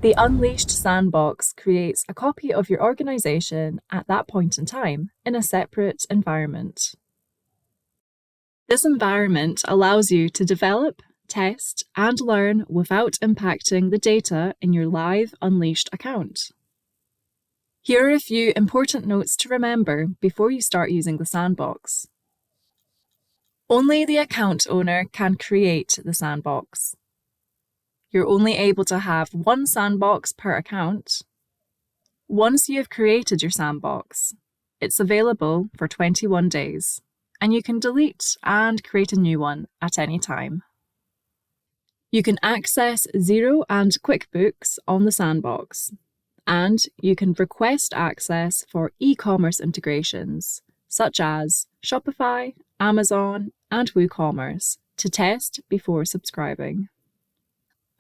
The Unleashed Sandbox creates a copy of your organization at that point in time in a separate environment. This environment allows you to develop, test, and learn without impacting the data in your live Unleashed account. Here are a few important notes to remember before you start using the sandbox. Only the account owner can create the sandbox. You're only able to have one sandbox per account. Once you have created your sandbox, it's available for 21 days, and you can delete and create a new one at any time. You can access Xero and QuickBooks on the sandbox, and you can request access for e-commerce integrations such as Shopify, Amazon, and WooCommerce to test before subscribing.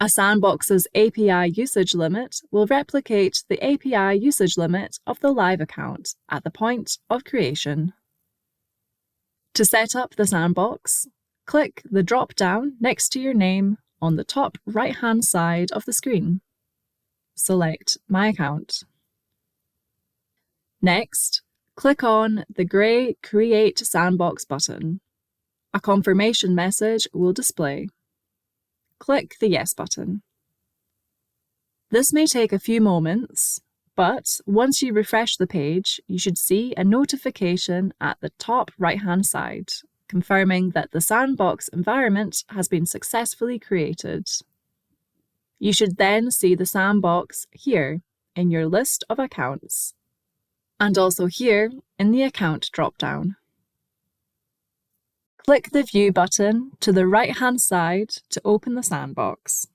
A sandbox's API usage limit will replicate the API usage limit of the live account at the point of creation. To set up the sandbox, click the drop-down next to your name on the top right-hand side of the screen. Select My Account. Next, click on the grey Create Sandbox button. A confirmation message will display. Click the Yes button. This may take a few moments, but once you refresh the page, you should see a notification at the top right-hand side, confirming that the sandbox environment has been successfully created. You should then see the sandbox here in your list of accounts, and also here in the account drop-down. Click the View button to the right-hand side to open the sandbox.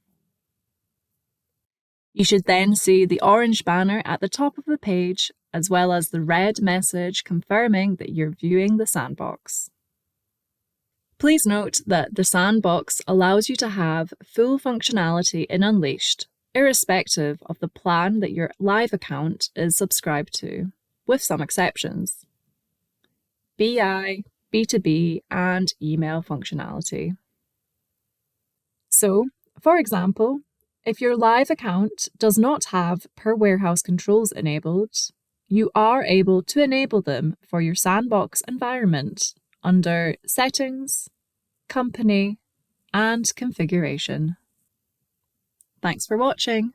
You should then see the orange banner at the top of the page, as well as the red message confirming that you're viewing the sandbox. Please note that the sandbox allows you to have full functionality in Unleashed, irrespective of the plan that your live account is subscribed to, with some exceptions. BI, B2B, and email functionality. So, for example, if your live account does not have per warehouse controls enabled, you are able to enable them for your sandbox environment under Settings, Company, and Configuration. Thanks for watching.